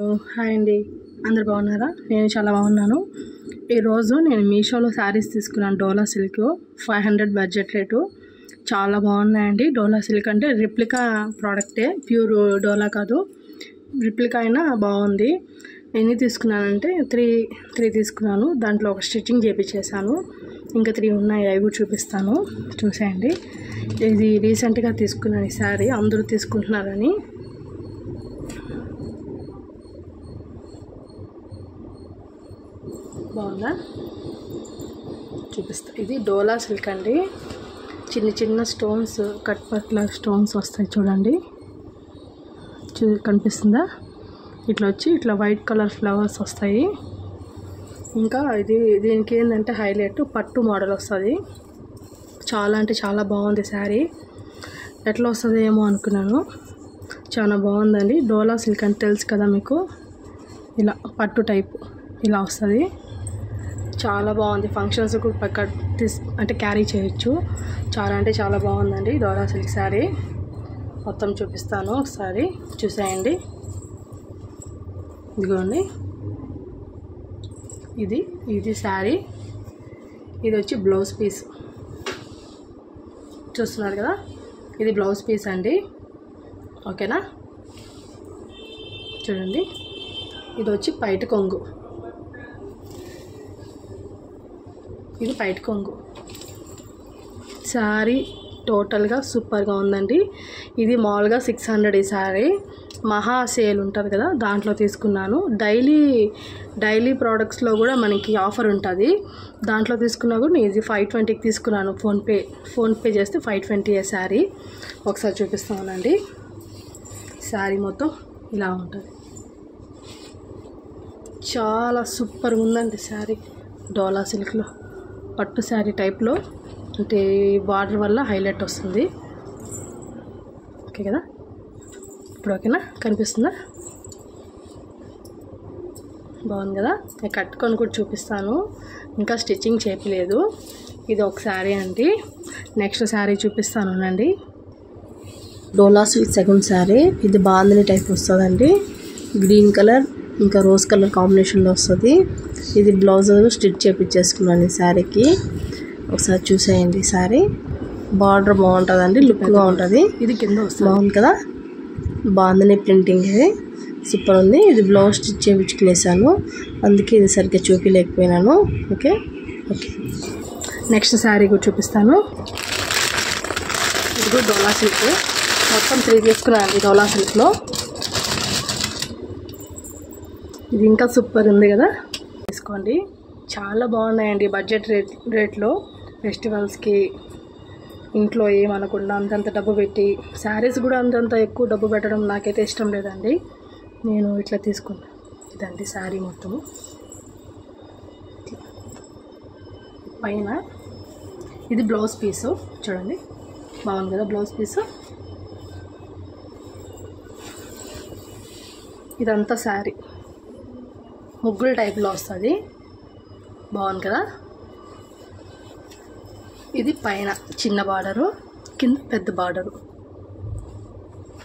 Hi అండి, అందరు బాగున్నారా? నేను చాలా బాగున్నాను. ఈరోజు నేను మీషోలో శారీస్ తీసుకున్నాను. డోలా సిల్క్ 500 బడ్జెట్ రేటు. చాలా బాగున్నాయండి. డోలా సిల్క్ అంటే రిప్లికా ప్రోడక్టే, ప్యూర్ డోలా కాదు, రిప్లికా అయినా బాగుంది. ఎన్ని తీసుకున్నానంటే త్రీ తీసుకున్నాను. దాంట్లో ఒక స్టిచ్చింగ్ చేయించేసాను, ఇంకా 3 ఉన్నాయి. అవి కూడా చూపిస్తాను, చూసేయండి. ఇది రీసెంట్గా తీసుకున్నాను ఈ శారీ, అందరూ తీసుకుంటున్నారని. బాగుందా చూపిస్తా. ఇది డోలా సిల్క్ అండి. చిన్న చిన్న స్టోన్స్, కట్ పట్ల స్టోన్స్ వస్తాయి చూడండి. కనిపిస్తుందా? ఇట్లా వచ్చి ఇట్లా వైట్ కలర్ ఫ్లవర్స్ వస్తాయి. ఇంకా దీనికి ఏంటంటే హైలైట్ పట్టు మోడల్ వస్తుంది. చాలా అంటే చాలా బాగుంది శారీ. ఎట్లా వస్తుంది ఏమో అనుకున్నాను, చాలా బాగుందండి. డోలా సిల్క్ అంటే తెలుసు కదా మీకు, ఇలా పట్టు టైప్ ఇలా వస్తుంది. చాలా బాగుంది. ఫంక్షన్స్కు అంటే క్యారీ చేయొచ్చు. చాలా అంటే చాలా బాగుందండి డోలా సిల్క్ శారీ. మొత్తం చూపిస్తాను, ఒకసారి చూసేయండి. ఇదిగోండి, ఇది శారీ. ఇది వచ్చి బ్లౌజ్ పీస్, చూస్తున్నారు కదా, ఇది బ్లౌజ్ పీస్ అండి. ఓకేనా, చూడండి. ఇది వచ్చి పైట కొంగు, ఇది పైట కొంగు. శారీ టోటల్గా సూపర్గా ఉందండి. ఇది మామూలుగా 600 ఈ శారీ. మహా సేల్ ఉంటుంది కదా, దాంట్లో తీసుకున్నాను. డైలీ ప్రోడక్ట్స్లో కూడా మనకి ఆఫర్ ఉంటుంది. దాంట్లో తీసుకున్నా కూడా నేను ఇది 520కి తీసుకున్నాను. ఫోన్పే చేస్తే 520 శారీ. ఒకసారి చూపిస్తానండి. శారీ మొత్తం ఇలా ఉంటుంది. చాలా సూపర్గా ఉందండి శారీ. డోలా సిల్క్లో పట్టు శారీ టైప్లో, అంటే బార్డర్ వల్ల హైలైట్ వస్తుంది. ఓకే కదా, ఇప్పుడు ఓకేనా, కనిపిస్తుందా? బాగుంది కదా. నేను కట్టుకొని కూడా చూపిస్తాను, ఇంకా స్టిచ్చింగ్ చేయలేదు. ఇది ఒక శారీ అండి. నెక్స్ట్ శారీ చూపిస్తాను అండి. డోలా సిల్క్ సెకండ్ శారీ. ఇది బాందిని టైప్ వస్తుందండి. గ్రీన్ కలర్ ఇంకా రోజ్ కలర్ కాంబినేషన్లో వస్తుంది. ఇది బ్లౌజ్ స్టిచ్ చేయించేసుకున్నాను ఈ శారీకి. ఒకసారి చూసేయండి. శారీ బార్డర్ బాగుంటుందండి, లుక్గా ఉంటుంది. ఇది కింద వస్తుంది, బాగుంది కదా. బాందిని ప్రింటింగ్, ఇది సూపర్ ఉంది. ఇది బ్లౌజ్ స్టిచ్ చేయించుకునేసాను, అందుకే ఇది సరిగ్గా చూపించలేకపోయినాను. ఓకే. నెక్స్ట్ శారీ కూడా చూపిస్తాను. ఇది కూడా డోలా సిల్క్. మొత్తం 3 తీసుకున్నాను డోలా సిల్క్లో. ఇది ఇంకా సూపర్ ఉంది కదా, తీసుకోండి. చాలా బాగున్నాయండి బడ్జెట్ రేట్లో. ఫెస్టివల్స్కి ఇంట్లో ఏమనకుండా అంతంత డబ్బు పెట్టి, శారీస్ కూడా అంతంత ఎక్కువ డబ్బు పెట్టడం నాకైతే ఇష్టం లేదండి. నేను ఇట్లా తీసుకున్నాను. ఇదండి శారీ మొత్తము. పైన ఇది బ్లౌజ్ పీసు, చూడండి బాగుంది కదా బ్లౌజ్ పీసు. ఇదంతా శారీ ముగ్గుల టైప్లో వస్తుంది, బాగుంది కదా. ఇది పైన చిన్న బార్డరు, కింద పెద్ద బార్డరు,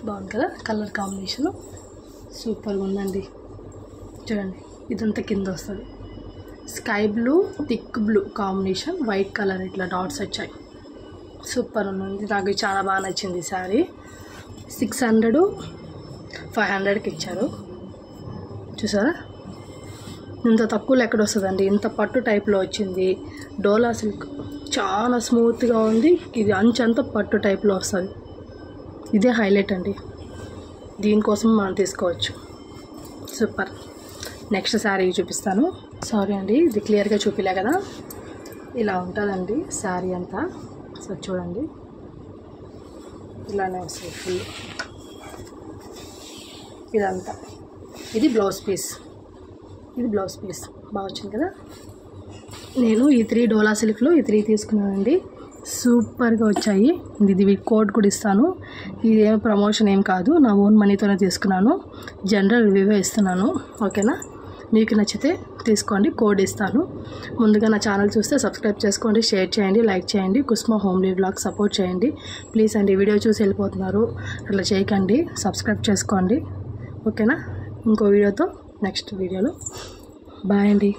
బాగుంది కదా. కలర్ కాంబినేషను సూపర్గా ఉందండి. చూడండి, ఇదంతా కింద వస్తుంది. Sky blue, thick blue combination, white colour ఇట్లా డాట్స్ వచ్చాయి. సూపర్ ఉంది. నాకు చాలా బాగా నచ్చింది ఈ శారీ. 600 500కి ఇచ్చారు, చూసారా. ఇంత తక్కువలో ఎక్కడ వస్తుందండి. ఇంత పట్టు టైప్లో వచ్చింది. డోలా సిల్క్ చాలా స్మూత్గా ఉంది. ఇది అంచంతా పట్టు టైప్లో వస్తుంది. ఇదే హైలైట్ అండి, దీనికోసం మనం తీసుకోవచ్చు. సూపర్. నెక్స్ట్ శారీ చూపిస్తాను. సారీ అండి, ఇది క్లియర్గా చూపిలే కదా. ఇలా ఉంటుందండి శారీ అంతా. సో చూడండి, ఇలానే వస్తుంది ఫుల్. ఇదంతా ఇది బ్లౌజ్ పీస్. బాగా వచ్చింది కదా. నేను ఈ 3 డోలా సిల్క్లో ఈ 3 తీసుకున్నానండి. సూపర్గా వచ్చాయి. ఇది కోడ్ కూడా ఇస్తాను. ఇది ఏం ప్రమోషన్ ఏం కాదు, నా ఓన్ మనీతోనే తీసుకున్నాను. జనరల్ రివ్యూ ఇస్తున్నాను. ఓకేనా, మీకు నచ్చితే తీసుకోండి, కోడ్ ఇస్తాను. ముందుగా నా ఛానల్ చూస్తే సబ్స్క్రైబ్ చేసుకోండి, షేర్ చేయండి, లైక్ చేయండి. కుస్మా హోమ్లీ వ్లాగ్ సపోర్ట్ చేయండి ప్లీజ్ అండి. వీడియో చూసి వెళ్ళిపోతున్నారు, అట్లా చేయకండి. సబ్స్క్రైబ్ చేసుకోండి, ఓకేనా. ఇంకో వీడియోతో నెక్స్ట్ వీడియోలో బాయ్ అండి.